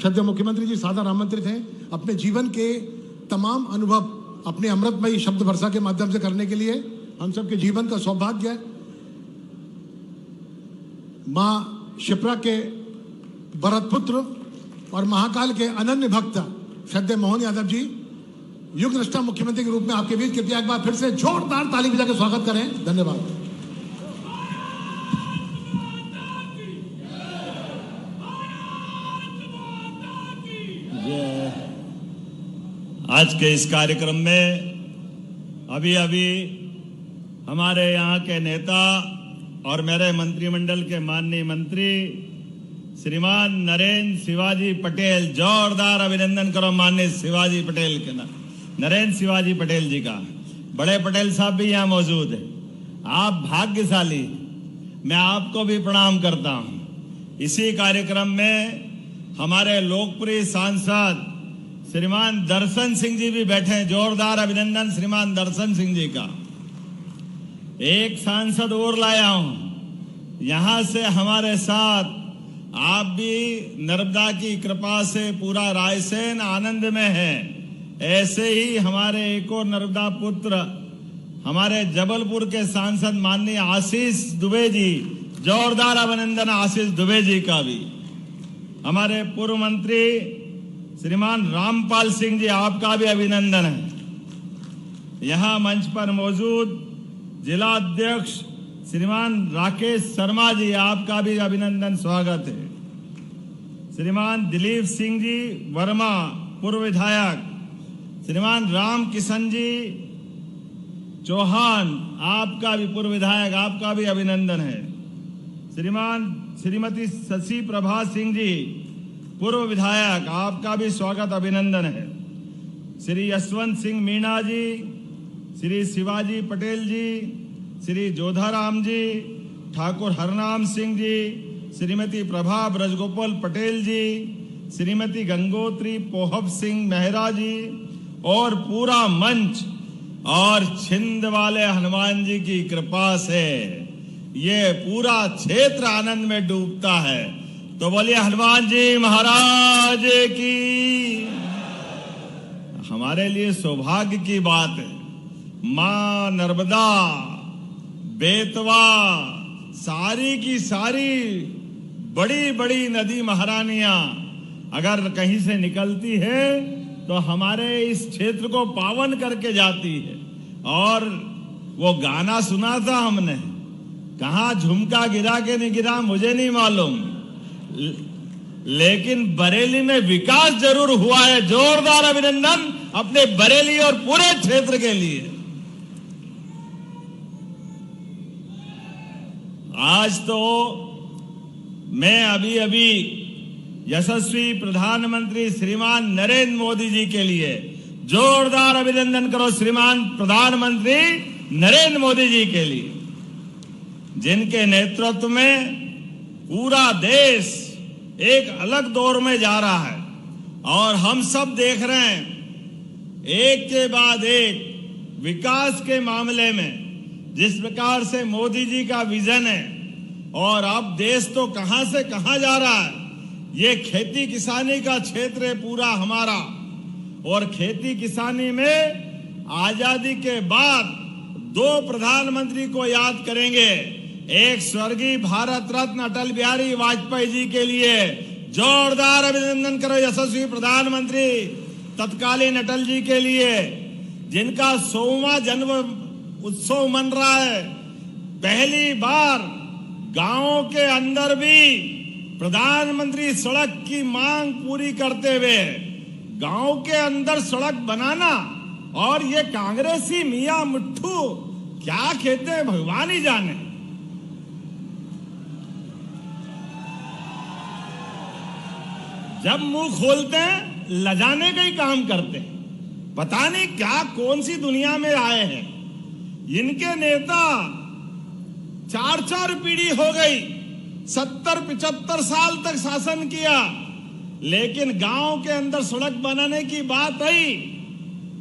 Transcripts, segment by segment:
श्रद्धेय मुख्यमंत्री जी सादर आमंत्रित हैं अपने जीवन के तमाम अनुभव अपने अमृतमयी शब्द वर्षा के माध्यम से करने के लिए। हम सबके जीवन का सौभाग्य मां शिप्रा के भरतपुत्र और महाकाल के अनन्य भक्त श्रद्धेय मोहन यादव जी युग दृष्टा मुख्यमंत्री के रूप में आपके बीच कृपया एक बार फिर से जोरदार ताली बजा के स्वागत करें। धन्यवाद। आज के इस कार्यक्रम में अभी हमारे यहाँ के नेता और मेरे मंत्रिमंडल के माननीय मंत्री श्रीमान नरेंद्र शिवाजी पटेल, जोरदार अभिनंदन करो माननीय शिवाजी पटेल के ना, नरेंद्र शिवाजी पटेल जी का। बड़े पटेल साहब भी यहाँ मौजूद है, आप भाग्यशाली, मैं आपको भी प्रणाम करता हूँ। इसी कार्यक्रम में हमारे लोकप्रिय सांसद श्रीमान दर्शन सिंह जी भी बैठे हैं, जोरदार अभिनंदन श्रीमान दर्शन सिंह जी का। एक सांसद और लाया हूं यहां से हमारे साथ, आप भी नर्मदा की कृपा से पूरा रायसेन आनंद में है। ऐसे ही हमारे एक और नर्मदा पुत्र हमारे जबलपुर के सांसद माननीय आशीष दुबे जी, जोरदार अभिनंदन आशीष दुबे जी का भी। हमारे पूर्व मंत्री श्रीमान रामपाल सिंह जी, आपका भी अभिनंदन है। यहां मंच पर मौजूद जिला अध्यक्ष श्रीमान राकेश शर्मा जी, आपका भी अभिनंदन स्वागत है। श्रीमान दिलीप सिंह जी वर्मा पूर्व विधायक, श्रीमान राम किशन जी चौहान, आपका भी पूर्व विधायक, आपका भी अभिनंदन है। श्रीमती शशि प्रभा सिंह जी पूर्व विधायक, आपका भी स्वागत अभिनंदन है। श्री यशवंत सिंह मीणा जी, श्री शिवाजी पटेल जी, श्री जोधाराम जी, ठाकुर हरनाम सिंह जी, श्रीमती प्रभा ब्रजगोपाल पटेल जी, श्रीमती गंगोत्री पोहब सिंह मेहरा जी और पूरा मंच और छिंद वाले हनुमान जी की कृपा से ये पूरा क्षेत्र आनंद में डूबता है। तो बोलिए हनुमान जी महाराज की। हमारे लिए सौभाग्य की बात है, मां नर्मदा, बेतवा, सारी की सारी बड़ी बड़ी नदी महारानियां अगर कहीं से निकलती है तो हमारे इस क्षेत्र को पावन करके जाती है। और वो गाना सुना था हमने, कहां झुमका गिरा के नहीं गिरा मुझे नहीं मालूम, लेकिन बरेली में विकास जरूर हुआ है। जोरदार अभिनंदन अपने बरेली और पूरे क्षेत्र के लिए। आज तो मैं अभी यशस्वी प्रधानमंत्री श्रीमान नरेंद्र मोदी जी के लिए जोरदार अभिनंदन करो, श्रीमान प्रधानमंत्री नरेंद्र मोदी जी के लिए, जिनके नेतृत्व में पूरा देश एक अलग दौर में जा रहा है। और हम सब देख रहे हैं एक के बाद एक विकास के मामले में जिस प्रकार से मोदी जी का विजन है। और अब देश तो कहां से कहां जा रहा है। ये खेती किसानी का क्षेत्र है पूरा हमारा, और खेती किसानी में आजादी के बाद दो प्रधानमंत्री को याद करेंगे। एक स्वर्गीय भारत रत्न अटल बिहारी वाजपेयी जी के लिए जोरदार अभिनंदन करो, यशस्वी प्रधानमंत्री तत्कालीन अटल जी के लिए, जिनका 100वां जन्म उत्सव मन रहा है। पहली बार गांवों के अंदर भी प्रधानमंत्री सड़क की मांग पूरी करते हुए गांव के अंदर सड़क बनाना। और ये कांग्रेसी मियां मिट्ठू क्या कहते हैं भगवान ही जाने। जब मुंह खोलते हैं लजाने का ही काम करते हैं। पता नहीं क्या कौन सी दुनिया में आए हैं। इनके नेता 4 पीढ़ी हो गई, 70-75 साल तक शासन किया, लेकिन गांव के अंदर सड़क बनाने की बात आई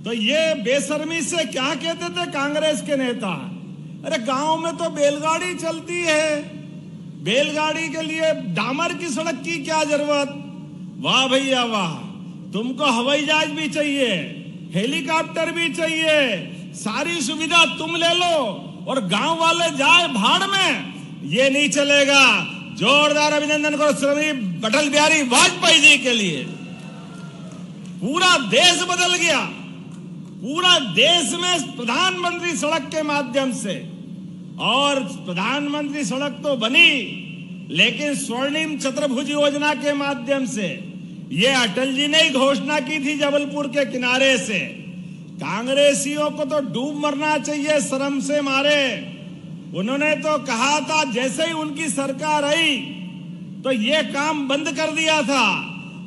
तो ये बेशर्मी से क्या कहते थे कांग्रेस के नेता, अरे गांव में तो बैलगाड़ी चलती है, बैलगाड़ी के लिए डामर की सड़क की क्या जरूरत। वाह भैया वाह, तुमको हवाई जहाज भी चाहिए, हेलीकॉप्टर भी चाहिए, सारी सुविधा तुम ले लो और गांव वाले जाए भाड़ में, ये नहीं चलेगा। जोरदार अभिनंदन करो श्री अटल बिहारी वाजपेयी जी के लिए। पूरा देश बदल गया, पूरा देश में प्रधानमंत्री सड़क के माध्यम से, और प्रधानमंत्री सड़क तो बनी लेकिन स्वर्णिम चतुर्भुज योजना के माध्यम से, ये अटल जी ने ही घोषणा की थी जबलपुर के किनारे से। कांग्रेसियों को तो डूब मरना चाहिए शर्म से मारे। उन्होंने तो कहा था जैसे ही उनकी सरकार आई तो ये काम बंद कर दिया था,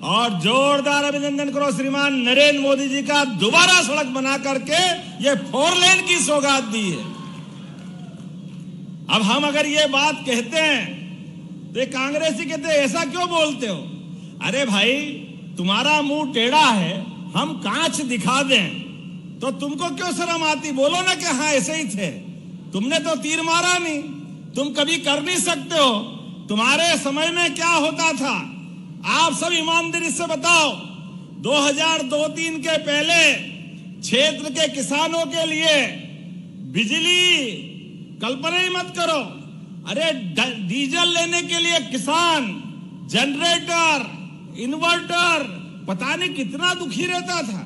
और जोरदार अभिनंदन करो श्रीमान नरेंद्र मोदी जी का, दोबारा सड़क बना करके ये 4 लेन की सौगात दी है। अब हम अगर ये बात कहते हैं तो ये कांग्रेसी कहते हैं ऐसा क्यों बोलते हो? अरे भाई, तुम्हारा मुंह टेढ़ा है, हम कांच दिखा दें तो तुमको क्यों शर्म आती? बोलो ना कि हाँ ऐसे ही थे, तुमने तो तीर मारा नहीं, तुम कभी कर नहीं सकते हो। तुम्हारे समय में क्या होता था आप सब ईमानदारी से बताओ। 2002-3 के पहले क्षेत्र के किसानों के लिए बिजली, कल्पना ही मत करो। अरे डीजल लेने के लिए किसान जनरेटर, इन्वर्टर, पता नहीं कितना दुखी रहता था,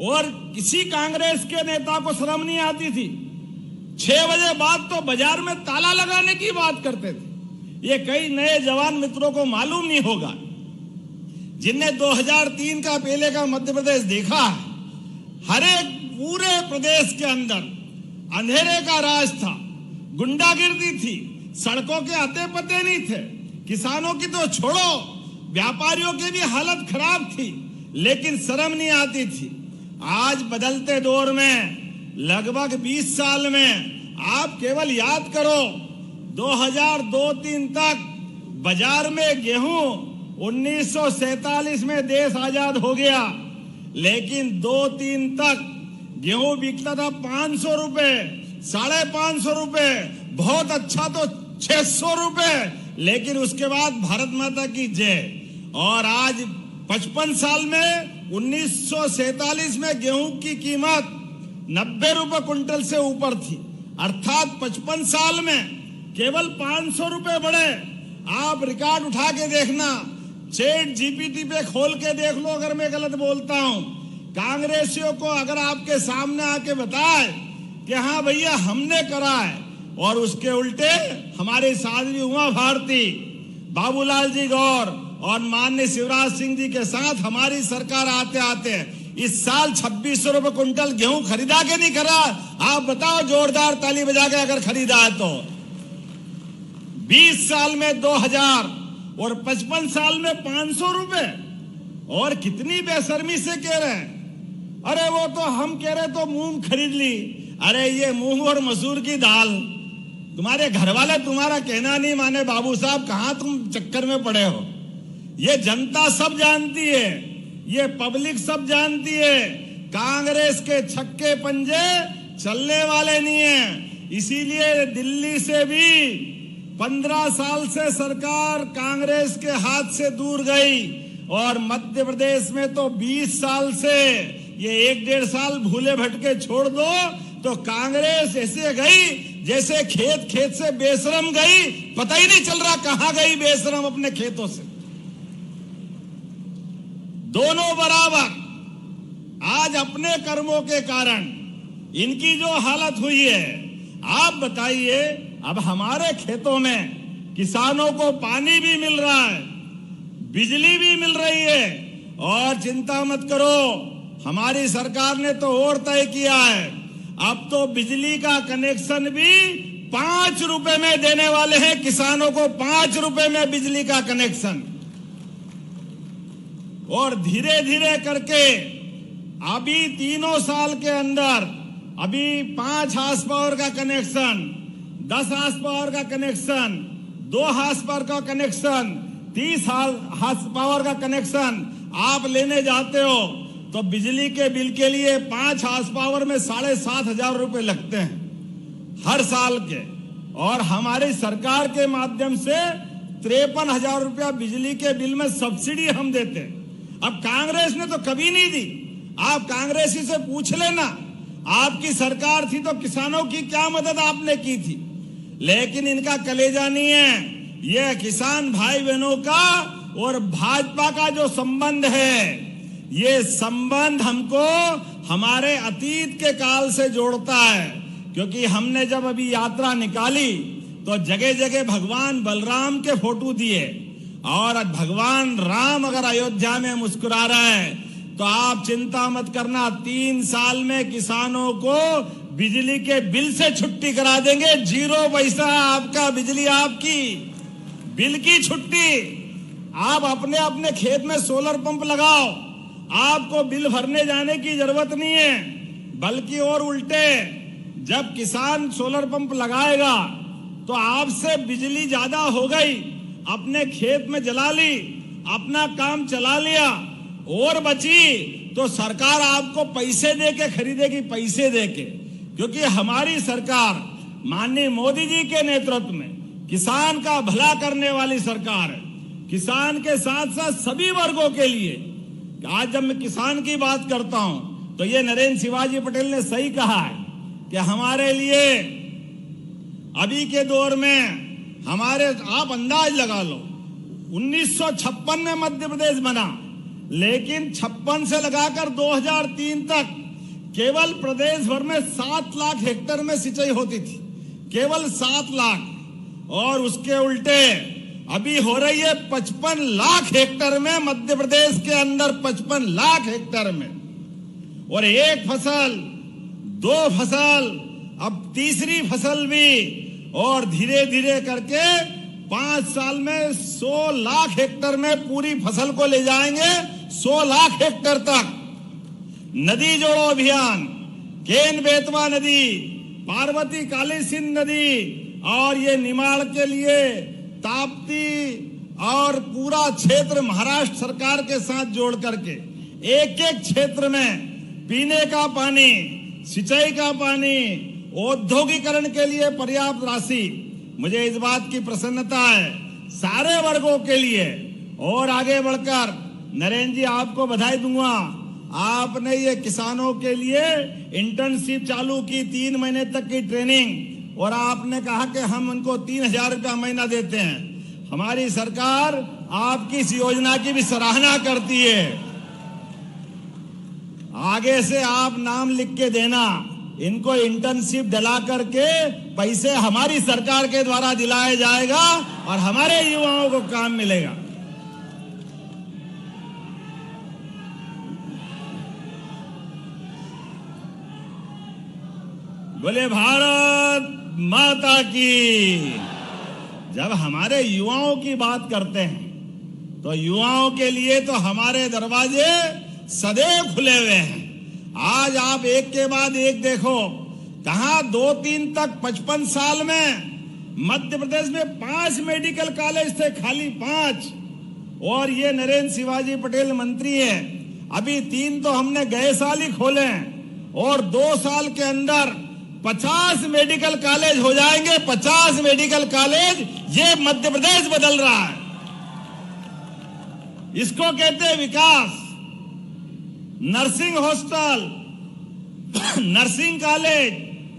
और किसी कांग्रेस के नेता को शर्म नहीं आती थी। 6 बजे बाद तो बाजार में ताला लगाने की बात करते थे। ये कई नए जवान मित्रों को मालूम नहीं होगा जिनने 2003 का पहले का मध्य प्रदेश देखा है। हर एक पूरे प्रदेश के अंदर अंधेरे का राज था, गुंडागिर्दी थी, सड़कों के अते पते नहीं थे। किसानों की तो छोड़ो, व्यापारियों की भी हालत खराब थी, लेकिन शर्म नहीं आती थी। आज बदलते दौर में लगभग 20 साल में आप केवल याद करो 2002-3 तक बाजार में गेहूं 1947 में देश आजाद हो गया, लेकिन 2-3 तक गेहूं बिकता था 500 रुपए, 550 रुपए, बहुत अच्छा तो 600 रुपए, लेकिन उसके बाद भारत माता की जय। और आज 55 साल में 1947 में गेहूं की कीमत 90 रुपए क्विंटल से ऊपर थी, अर्थात 55 साल में केवल 500 रुपए बढ़े। आप रिकॉर्ड उठा के देखना, चैट जीपीटी पे खोल के देख लो अगर मैं गलत बोलता हूं। कांग्रेसियों को अगर आपके सामने आके बताए कि हाँ भैया हमने करा है, और उसके उल्टे हमारे साध्वी उमा भारती, बाबूलाल जी गौर और माननीय शिवराज सिंह जी के साथ हमारी सरकार आते आते इस साल 2600 रुपए क्विंटल गेहूं खरीदा के नहीं करा? आप बताओ, जोरदार ताली बजा के अगर खरीदा है तो। 20 साल में 2000 और 55 साल में 500 रुपए, और कितनी बेशर्मी से कह रहे हैं। अरे वो तो हम कह रहे तो मूंग खरीद ली। अरे ये मूंग और मसूर की दाल, तुम्हारे घर वाले तुम्हारा कहना नहीं माने। बाबू साहब, कहां तुम चक्कर में पड़े हो? ये जनता सब जानती है, ये पब्लिक सब जानती है। कांग्रेस के छक्के पंजे चलने वाले नहीं है। इसीलिए दिल्ली से भी 15 साल से सरकार कांग्रेस के हाथ से दूर गई, और मध्य प्रदेश में तो 20 साल से, ये 1-1.5 साल भूले भटके छोड़ दो तो कांग्रेस ऐसे गई जैसे खेत खेत से बेशरम गई, पता ही नहीं चल रहा कहां गई बेशरम अपने खेतों से। दोनों बराबर आज अपने कर्मों के कारण इनकी जो हालत हुई है, आप बताइए। अब हमारे खेतों में किसानों को पानी भी मिल रहा है, बिजली भी मिल रही है, और चिंता मत करो, हमारी सरकार ने तो और तय किया है, अब तो बिजली का कनेक्शन भी 5 रुपए में देने वाले हैं किसानों को। 5 रुपए में बिजली का कनेक्शन, और धीरे धीरे करके अभी 3 साल के अंदर अभी 5 हार्स पावर का कनेक्शन, 10 हार्स पावर का कनेक्शन, 2 हार्स पावर का कनेक्शन, 30 हार्स पावर का कनेक्शन आप लेने जाते हो तो बिजली के बिल के लिए 5 हार्स पावर में 7,500 रुपए लगते हैं हर साल के। और हमारी सरकार के माध्यम से 53,000 रुपया बिजली के बिल में सब्सिडी हम देते हैं। अब कांग्रेस ने तो कभी नहीं दी। आप कांग्रेसी से पूछ लेना, आपकी सरकार थी तो किसानों की क्या मदद आपने की थी। लेकिन इनका कलेजा नहीं है। यह किसान भाई बहनों का और भाजपा का जो संबंध है, ये संबंध हमको हमारे अतीत के काल से जोड़ता है। क्योंकि हमने जब अभी यात्रा निकाली तो जगह जगह भगवान बलराम के फोटो दिए, और भगवान राम अगर अयोध्या में मुस्कुरा रहे हैं तो आप चिंता मत करना, 3 साल में किसानों को बिजली के बिल से छुट्टी करा देंगे। 0 पैसा आपका, बिजली आपकी, बिल की छुट्टी। आप अपने अपने खेत में सोलर पंप लगाओ, आपको बिल भरने जाने की जरूरत नहीं है। बल्कि और उल्टे, जब किसान सोलर पंप लगाएगा तो आपसे बिजली ज्यादा हो गई, अपने खेत में जला ली, अपना काम चला लिया, और बची तो सरकार आपको पैसे दे के खरीदेगी, पैसे दे के। क्योंकि हमारी सरकार माननीय मोदी जी के नेतृत्व में किसान का भला करने वाली सरकार है। किसान के साथ साथ सभी वर्गों के लिए। आज जब मैं किसान की बात करता हूं तो ये नरेंद्र शिवाजी पटेल ने सही कहा है कि हमारे लिए अभी के दौर में हमारे, आप अंदाज लगा लो, 1956 में मध्य प्रदेश बना, लेकिन 56 से लगाकर 2003 तक केवल प्रदेश भर में 7 लाख हेक्टेयर में सिंचाई होती थी, केवल 7 लाख। और उसके उल्टे अभी हो रही है 55 लाख हेक्टेयर में, मध्य प्रदेश के अंदर 55 लाख हेक्टेयर में। और एक फसल, 2 फसल, अब तीसरी फसल भी, और धीरे धीरे करके 5 साल में 100 लाख हेक्टेयर में पूरी फसल को ले जाएंगे, 100 लाख हेक्टेयर तक। नदी जोड़ो अभियान, केन बेतवा नदी, पार्वती काली सिंध नदी, और ये निमाड़ के लिए ताप्ती और पूरा क्षेत्र महाराष्ट्र सरकार के साथ जोड़ करके एक एक क्षेत्र में पीने का पानी, सिंचाई का पानी, औद्योगिकरण के लिए पर्याप्त राशि। मुझे इस बात की प्रसन्नता है सारे वर्गों के लिए। और आगे बढ़कर नरेंद्र जी आपको बधाई दूंगा, आपने ये किसानों के लिए इंटर्नशिप चालू की, 3 महीने तक की ट्रेनिंग, और आपने कहा कि हम उनको 3,000 रुपया महीना देते हैं। हमारी सरकार आपकी इस योजना की भी सराहना करती है। आगे से आप नाम लिख के देना, इनको इंटर्नशिप दिला करके पैसे हमारी सरकार के द्वारा दिलाया जाएगा और हमारे युवाओं को काम मिलेगा। बोले भारत माता की। जब हमारे युवाओं की बात करते हैं तो युवाओं के लिए तो हमारे दरवाजे सदैव खुले हुए हैं। आज आप एक के बाद एक देखो, कहां 2-3 तक 55 साल में मध्य प्रदेश में 5 मेडिकल कॉलेज थे, खाली 5। और ये नरेंद्र शिवाजी पटेल मंत्री है, अभी 3 तो हमने गए साल ही खोले, और 2 साल के अंदर 50 मेडिकल कॉलेज हो जाएंगे। 50 मेडिकल कॉलेज, ये मध्य प्रदेश बदल रहा है। इसको कहते हैं विकास। Nursing hostel, nursing college,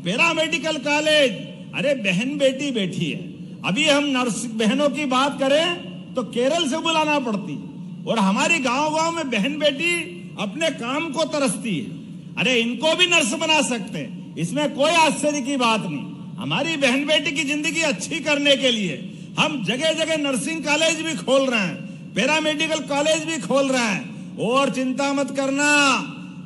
paramedical college. अरे बहन बेटी बैठी है, अभी हम नर्स बहनों की बात करें तो केरल से बुलाना पड़ती, और हमारी गांव-गांव में बहन बेटी अपने काम को तरसती है। अरे इनको भी नर्स बना सकते हैं, इसमें कोई आश्चर्य की बात नहीं। हमारी बहन बेटी की जिंदगी अच्छी करने के लिए हम जगह जगह नर्सिंग कॉलेज भी खोल रहे हैं, पैरामेडिकल कॉलेज भी खोल रहे हैं। और चिंता मत करना,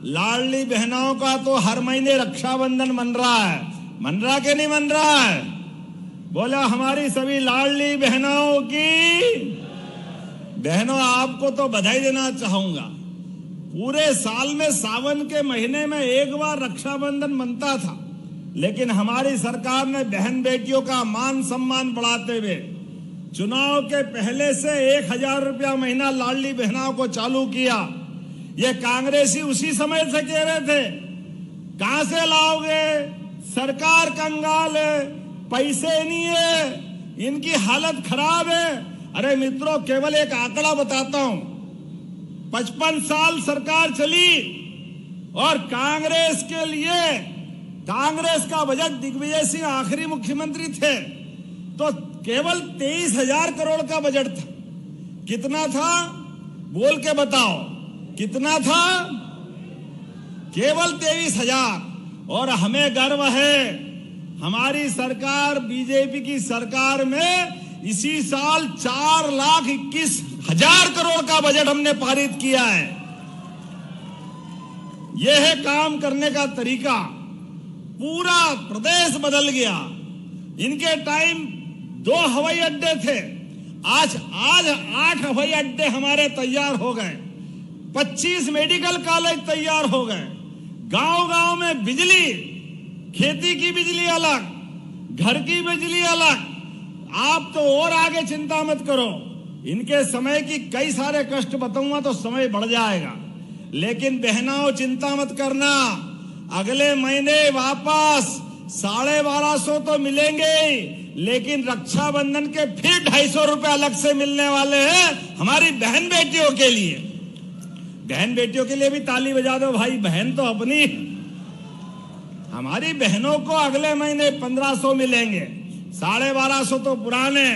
लाडली बहनों का तो हर महीने रक्षाबंधन मन रहा है। मन रहा कि नहीं मन रहा है? बोला हमारी सभी लाडली बहनों की। बहनों आपको तो बधाई देना चाहूंगा। पूरे साल में सावन के महीने में एक बार रक्षाबंधन मनता था, लेकिन हमारी सरकार ने बहन बेटियों का मान सम्मान बढ़ाते हुए चुनाव के पहले से 1,000 रुपया महीना लाडली बहनों को चालू किया। ये कांग्रेसी उसी समय से कह रहे थे कहां से लाओगे, सरकार कंगाल है, पैसे नहीं है, इनकी हालत खराब है। अरे मित्रों, केवल एक आंकड़ा बताता हूं, 55 साल सरकार चली और कांग्रेस के लिए, कांग्रेस का बजट, दिग्विजय सिंह आखिरी मुख्यमंत्री थे तो केवल 23,000 करोड़ का बजट था। कितना था बोल के बताओ, कितना था? केवल 23,000। और हमें गर्व है, हमारी सरकार, बीजेपी की सरकार में इसी साल 4,21,000 करोड़ का बजट हमने पारित किया है। यह है काम करने का तरीका। पूरा प्रदेश बदल गया। इनके टाइम 2 हवाई अड्डे थे, आज 8 हवाई अड्डे हमारे तैयार हो गए, 25 मेडिकल कॉलेज तैयार हो गए, गांव-गांव में बिजली, खेती की बिजली अलग, घर की बिजली अलग। आप तो और आगे चिंता मत करो, इनके समय की कई सारे कष्ट बताऊंगा तो समय बढ़ जाएगा। लेकिन बहनाओं चिंता मत करना, अगले महीने वापस 1250 तो मिलेंगे, लेकिन रक्षाबंधन के फिर 250 रुपए अलग से मिलने वाले हैं हमारी बहन बेटियों के लिए। बहन बेटियों के लिए भी ताली बजा दो भाई, बहन तो अपनी। हमारी बहनों को अगले महीने 1500 मिलेंगे, 1250 तो पुराने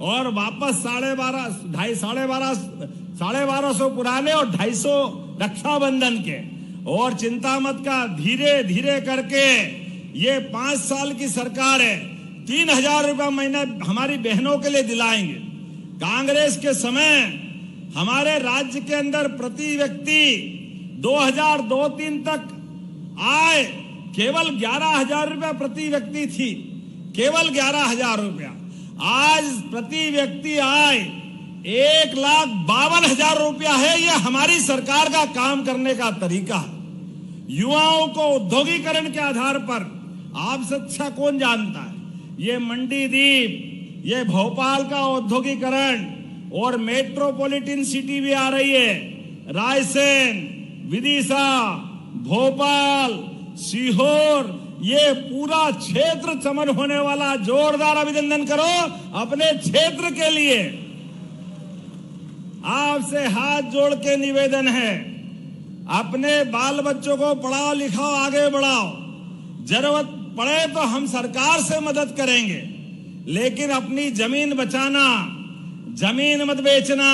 और वापस 1250 पुराने और 250 रक्षाबंधन के। और चिंता मत का, धीरे धीरे करके ये 5 साल की सरकार है, 3,000 रुपया महीना हमारी बहनों के लिए दिलाएंगे। कांग्रेस के समय हमारे राज्य के अंदर प्रति व्यक्ति 2002-03 तक आय केवल 11,000 रुपया प्रति व्यक्ति थी, केवल 11,000 रुपया। आज प्रति व्यक्ति आय 1,52,000 रुपया है। यह हमारी सरकार का काम करने का तरीका है। युवाओं को औद्योगिकरण के आधार पर, आपसे अच्छा कौन जानता है, ये मंडीदीप, ये भोपाल का औद्योगिकरण और मेट्रोपॉलिटन सिटी भी आ रही है, रायसेन, विदिशा, भोपाल, सीहोर, ये पूरा क्षेत्र चमन होने वाला। जोरदार अभिनंदन करो अपने क्षेत्र के लिए। आपसे हाथ जोड़ के निवेदन है, अपने बाल बच्चों को पढ़ाओ लिखाओ, आगे बढ़ाओ। जरूरत पड़े तो हम सरकार से मदद करेंगे, लेकिन अपनी जमीन बचाना, जमीन मत बेचना।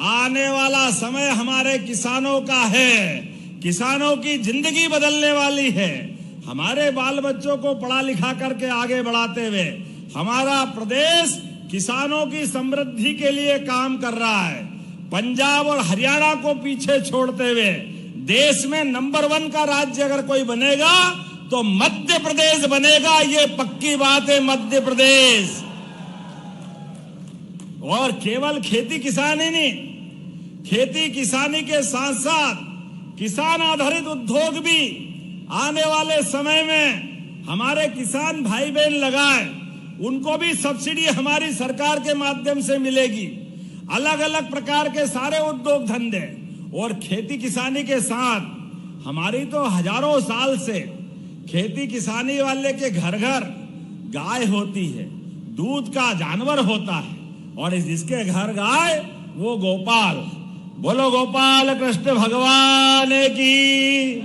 आने वाला समय हमारे किसानों का है, किसानों की जिंदगी बदलने वाली है। हमारे बाल बच्चों को पढ़ा लिखा करके आगे बढ़ाते हुए हमारा प्रदेश किसानों की समृद्धि के लिए काम कर रहा है। पंजाब और हरियाणा को पीछे छोड़ते हुए देश में नंबर 1 का राज्य अगर कोई बनेगा तो मध्य प्रदेश बनेगा। ये पक्की बात है, मध्य प्रदेश। और केवल खेती किसानी नहीं, खेती किसानी के साथ साथ किसान आधारित उद्योग भी आने वाले समय में हमारे किसान भाई बहन लगाए, उनको भी सब्सिडी हमारी सरकार के माध्यम से मिलेगी। अलग अलग प्रकार के सारे उद्योग धंधे और खेती किसानी के साथ हमारी तो हजारों साल से खेती किसानी वाले के घर घर गाय होती है, दूध का जानवर होता है, और जिसके घर गाय वो गोपाल। बोलो गोपाल कृष्ण भगवान की।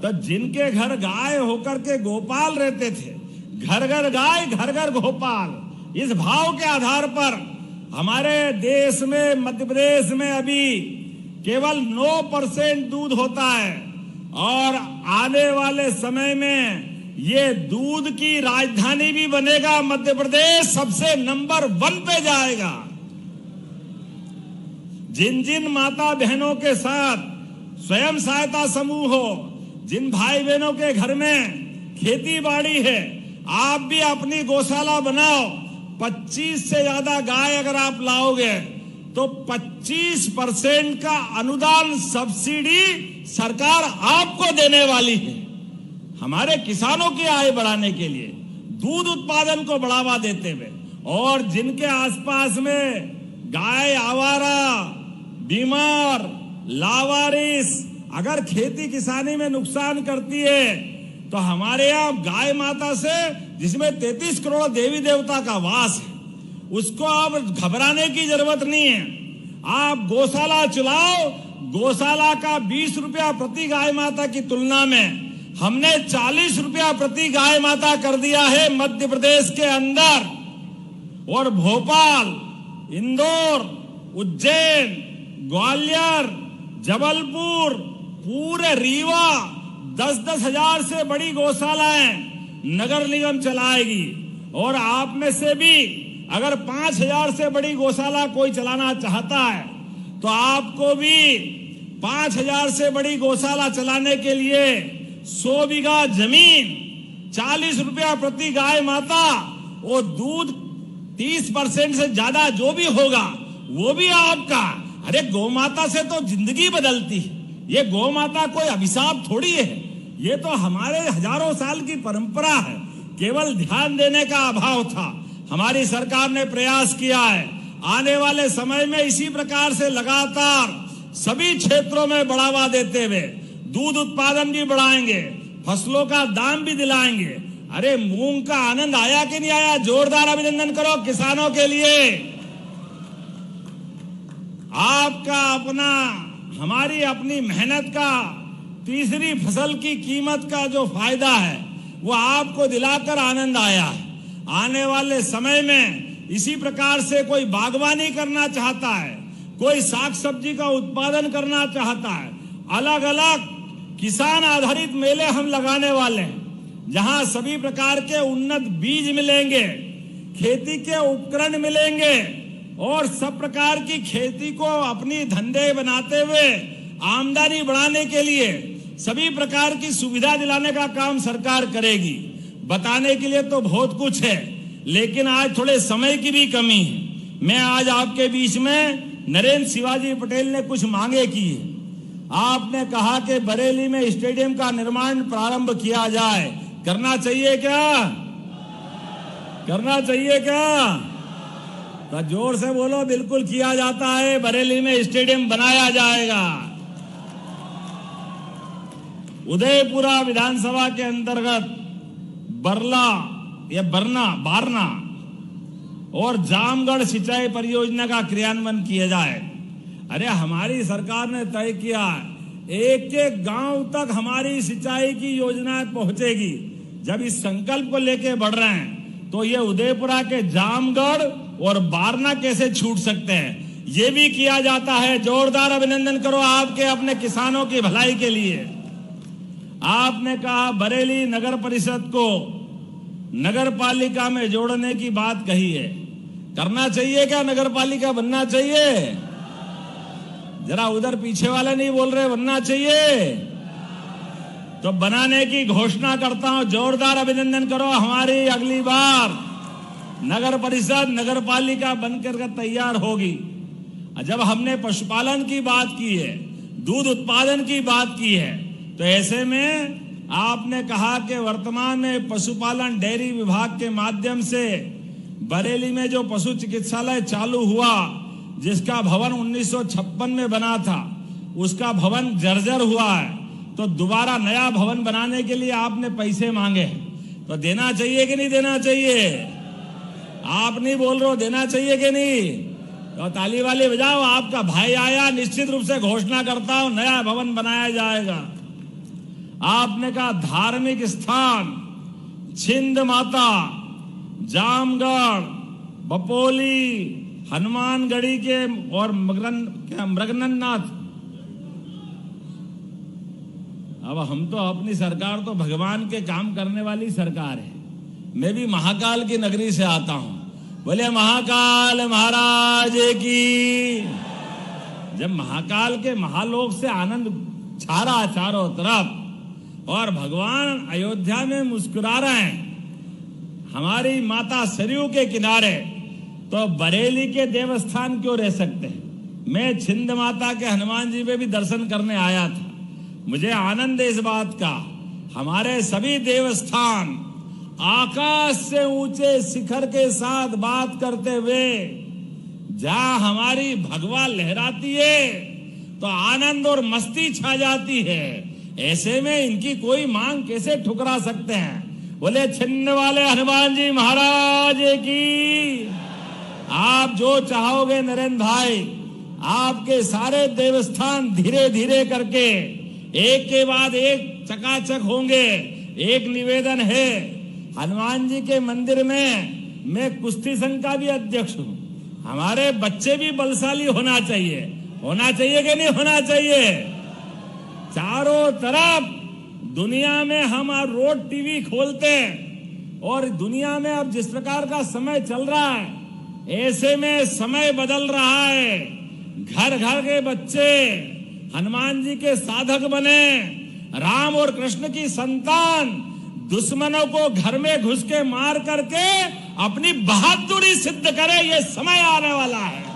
तो जिनके घर गाय होकर के गोपाल रहते थे, घर घर गाय घर घर गोपाल, इस भाव के आधार पर हमारे देश में, मध्य प्रदेश में अभी केवल 9% दूध होता है, और आने वाले समय में ये दूध की राजधानी भी बनेगा। मध्य प्रदेश सबसे नंबर 1 पे जाएगा। जिन जिन माता बहनों के साथ स्वयं सहायता समूह हो, जिन भाई बहनों के घर में खेती बाड़ी है, आप भी अपनी गौशाला बनाओ। 25 से ज्यादा गाय अगर आप लाओगे तो 25% का अनुदान, सब्सिडी सरकार आपको देने वाली है। हमारे किसानों की आय बढ़ाने के लिए, दूध उत्पादन को बढ़ावा देते हुए, और जिनके आसपास में गाय आवारा, बीमार, लावारिस अगर खेती किसानी में नुकसान करती है तो हमारे यहाँ गाय माता से, जिसमें 33 करोड़ देवी देवता का वास है, उसको अब घबराने की जरूरत नहीं है। आप गौशाला चलाओ, गौशाला का 20 रुपया प्रति गाय माता की तुलना में हमने 40 रुपया प्रति गाय माता कर दिया है मध्य प्रदेश के अंदर। और भोपाल, इंदौर, उज्जैन, ग्वालियर, जबलपुर, पूरे रीवा 10-10 हजार से बड़ी गौशालाएं नगर निगम चलाएगी। और आप में से भी अगर 5,000 से बड़ी गौशाला कोई चलाना चाहता है तो आपको भी 5,000 से बड़ी गौशाला चलाने के लिए 100 बीघा जमीन, 40 रुपया प्रति गाय माता और दूध 30% से ज्यादा जो भी होगा वो भी आपका। अरे गौ माता से तो जिंदगी बदलती है। ये गौ माता कोई अभिशाप थोड़ी है, ये तो हमारे हजारों साल की परंपरा है। केवल ध्यान देने का अभाव था। हमारी सरकार ने प्रयास किया है। आने वाले समय में इसी प्रकार से लगातार सभी क्षेत्रों में बढ़ावा देते हुए दूध उत्पादन भी बढ़ाएंगे, फसलों का दाम भी दिलाएंगे। अरे मूंग का आनंद आया कि नहीं आया? जोरदार अभिनंदन करो किसानों के लिए। आपका अपना, हमारी अपनी मेहनत का तीसरी फसल की कीमत का जो फायदा है वो आपको दिलाकर आनंद आया है। आने वाले समय में इसी प्रकार से कोई बागवानी करना चाहता है, कोई साग सब्जी का उत्पादन करना चाहता है, अलग अलग किसान आधारित मेले हम लगाने वाले हैं, जहां सभी प्रकार के उन्नत बीज मिलेंगे, खेती के उपकरण मिलेंगे और सब प्रकार की खेती को अपनी धंधे बनाते हुए आमदनी बढ़ाने के लिए सभी प्रकार की सुविधा दिलाने का काम सरकार करेगी। बताने के लिए तो बहुत कुछ है, लेकिन आज थोड़े समय की भी कमी है। मैं आज आपके बीच में नरेंद्र शिवाजी पटेल ने कुछ मांगे की है। आपने कहा कि बरेली में स्टेडियम का निर्माण प्रारंभ किया जाए। करना चाहिए क्या? करना चाहिए क्या? तो जोर से बोलो। बिल्कुल किया जाता है। बरेली में स्टेडियम बनाया जाएगा। उदयपुरा विधानसभा के अंतर्गत बारना और जामगढ़ सिंचाई परियोजना का क्रियान्वयन किया जाए। अरे हमारी सरकार ने तय किया एक एक गांव तक हमारी सिंचाई की योजनाएं पहुंचेगी। जब इस संकल्प को लेके बढ़ रहे हैं तो ये उदयपुरा के जामगढ़ और बारना कैसे छूट सकते हैं? ये भी किया जाता है। जोरदार अभिनंदन करो आपके अपने किसानों की भलाई के लिए। आपने कहा बरेली नगर परिषद को नगर पालिका में जोड़ने की बात कही है। करना चाहिए क्या? नगर पालिका बनना चाहिए? जरा उधर पीछे वाले नहीं बोल रहे बनना चाहिए, तो बनाने की घोषणा करता हूं। जोरदार अभिनंदन करो। हमारी अगली बार नगर परिषद नगर पालिका बनकर तैयार होगी। जब हमने पशुपालन की बात की है, दूध उत्पादन की बात की है, तो ऐसे में आपने कहा कि वर्तमान में पशुपालन डेयरी विभाग के माध्यम से बरेली में जो पशु चिकित्सालय चालू हुआ, जिसका भवन 1956 में बना था, उसका भवन जर्जर हुआ है, तो दोबारा नया भवन बनाने के लिए आपने पैसे मांगे, तो देना चाहिए कि नहीं देना चाहिए? आप नहीं बोल रहे हो, देना चाहिए कि नहीं? तो ताली वाली बजाओ। आपका भाई आया, निश्चित रूप से घोषणा करता हूं नया भवन बनाया जाएगा। आपने कहा धार्मिक स्थान छिंद माता, जामगढ़, बपोली, हनुमानगढ़ी के और मृगननाथ। अब हम तो अपनी सरकार तो भगवान के काम करने वाली सरकार है। मैं भी महाकाल की नगरी से आता हूं। बोले महाकाल महाराज की। जब महाकाल के महालोक से आनंद छा रहा चारों तरफ और भगवान अयोध्या में मुस्कुरा रहे हैं, हमारी माता सरयू के किनारे, तो बरेली के देवस्थान क्यों रह सकते हैं? मैं छिंद माता के हनुमान जी में भी दर्शन करने आया था। मुझे आनंद है इस बात का। हमारे सभी देवस्थान आकाश से ऊंचे शिखर के साथ बात करते हुए जहां हमारी भगवा लहराती है तो आनंद और मस्ती छा जाती है। ऐसे में इनकी कोई मांग कैसे ठुकरा सकते हैं? बोले छिन्न वाले हनुमान जी महाराज की। आप जो चाहोगे नरेंद्र भाई, आपके सारे देवस्थान धीरे धीरे करके एक के बाद एक चकाचक होंगे। एक निवेदन है, हनुमान जी के मंदिर में मैं कुश्ती संघ का भी अध्यक्ष हूं। हमारे बच्चे भी बलशाली होना चाहिए कि नहीं होना चाहिए? चारों तरफ दुनिया में हम रोड टीवी खोलते हैं और दुनिया में अब जिस प्रकार का समय चल रहा है, ऐसे में समय बदल रहा है। घर घर के बच्चे हनुमान जी के साधक बने, राम और कृष्ण की संतान दुश्मनों को घर में घुस के मार करके अपनी बहादुरी सिद्ध करे। ये समय आने वाला है।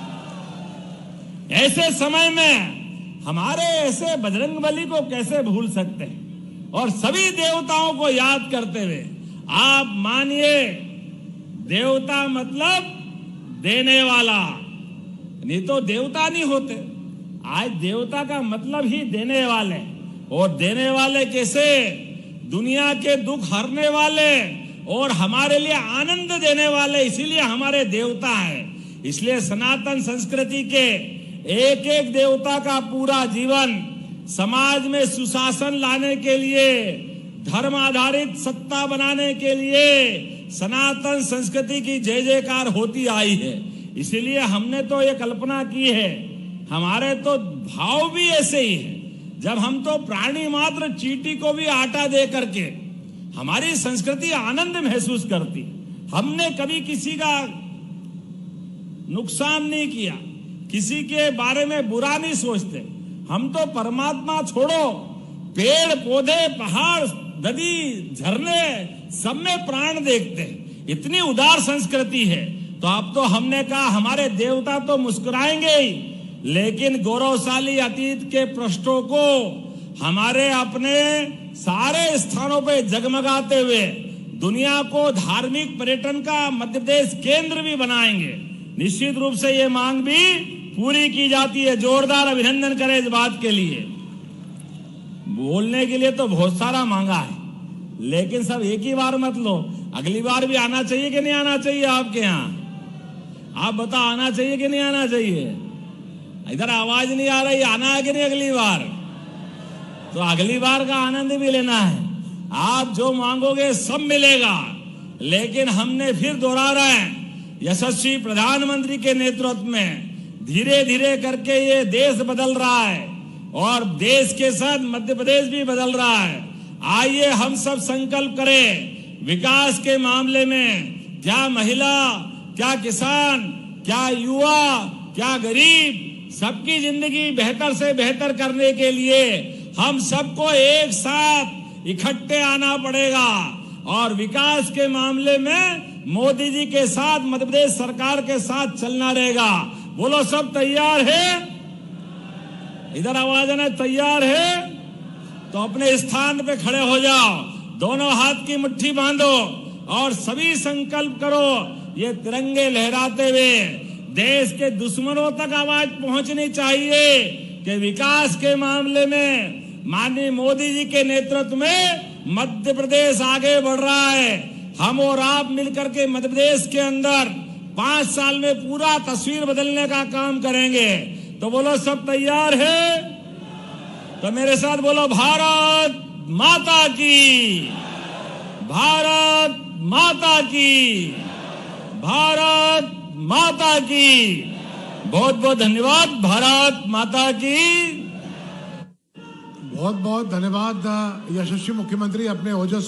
ऐसे समय में हमारे ऐसे बजरंगबली को कैसे भूल सकते हैं? और सभी देवताओं को याद करते हुए आप मानिए, देवता मतलब देने वाला, नहीं तो देवता नहीं होते। आज देवता का मतलब ही देने वाले, और देने वाले कैसे? दुनिया के दुख हरने वाले और हमारे लिए आनंद देने वाले, इसीलिए हमारे देवता हैं। इसलिए सनातन संस्कृति के एक एक देवता का पूरा जीवन समाज में सुशासन लाने के लिए, धर्म आधारित सत्ता बनाने के लिए सनातन संस्कृति की जय जयकार होती आई है। इसीलिए हमने तो ये कल्पना की है, हमारे तो भाव भी ऐसे ही है। जब हम तो प्राणी मात्र चींटी को भी आटा दे करके हमारी संस्कृति आनंद महसूस करती। हमने कभी किसी का नुकसान नहीं किया, किसी के बारे में बुरा नहीं सोचते। हम तो परमात्मा छोड़ो, पेड़ पौधे पहाड़ नदी झरने सब में प्राण देखते हैं। इतनी उदार संस्कृति है। तो अब तो हमने कहा हमारे देवता तो मुस्कुराएंगे ही, लेकिन गौरवशाली अतीत के पृष्ठों को हमारे अपने सारे स्थानों पे जगमगाते हुए दुनिया को धार्मिक पर्यटन का मध्य प्रदेश केंद्र भी बनाएंगे। निश्चित रूप से ये मांग भी पूरी की जाती है। जोरदार अभिनंदन करें इस बात के लिए। बोलने के लिए तो बहुत सारा मांगा है, लेकिन सब एक ही बार मत लो। अगली बार भी आना चाहिए कि नहीं आना चाहिए? आपके यहाँ आप बता, आना चाहिए कि नहीं आना चाहिए? इधर आवाज नहीं आ रही, आना है कि नहीं अगली बार? तो अगली बार का आनंद भी लेना है। आप जो मांगोगे सब मिलेगा। लेकिन हमने फिर दोहरा रहे हैं, यशस्वी प्रधानमंत्री के नेतृत्व में धीरे धीरे करके ये देश बदल रहा है और देश के साथ मध्य प्रदेश भी बदल रहा है। आइए हम सब संकल्प करें विकास के मामले में। क्या महिला, क्या किसान, क्या युवा, क्या गरीब, सबकी जिंदगी बेहतर से बेहतर करने के लिए हम सबको एक साथ इकट्ठे आना पड़ेगा। और विकास के मामले में मोदी जी के साथ, मध्य प्रदेश सरकार के साथ चलना रहेगा। बोलो सब तैयार है? इधर आवाज आना, तैयार है? तो अपने स्थान पे खड़े हो जाओ, दोनों हाथ की मुट्ठी बांधो और सभी संकल्प करो। ये तिरंगे लहराते हुए देश के दुश्मनों तक आवाज पहुंचनी चाहिए कि विकास के मामले में माननीय मोदी जी के नेतृत्व में मध्य प्रदेश आगे बढ़ रहा है। हम और आप मिलकर के मध्य प्रदेश के अंदर 5 साल में पूरा तस्वीर बदलने का काम करेंगे। तो बोलो सब तैयार है? तो मेरे साथ बोलो, भारत माता की, भारत माता की, भारत माता की। बहुत बहुत धन्यवाद। भारत माता की। बहुत बहुत धन्यवाद यशस्वी मुख्यमंत्री अपने ओजस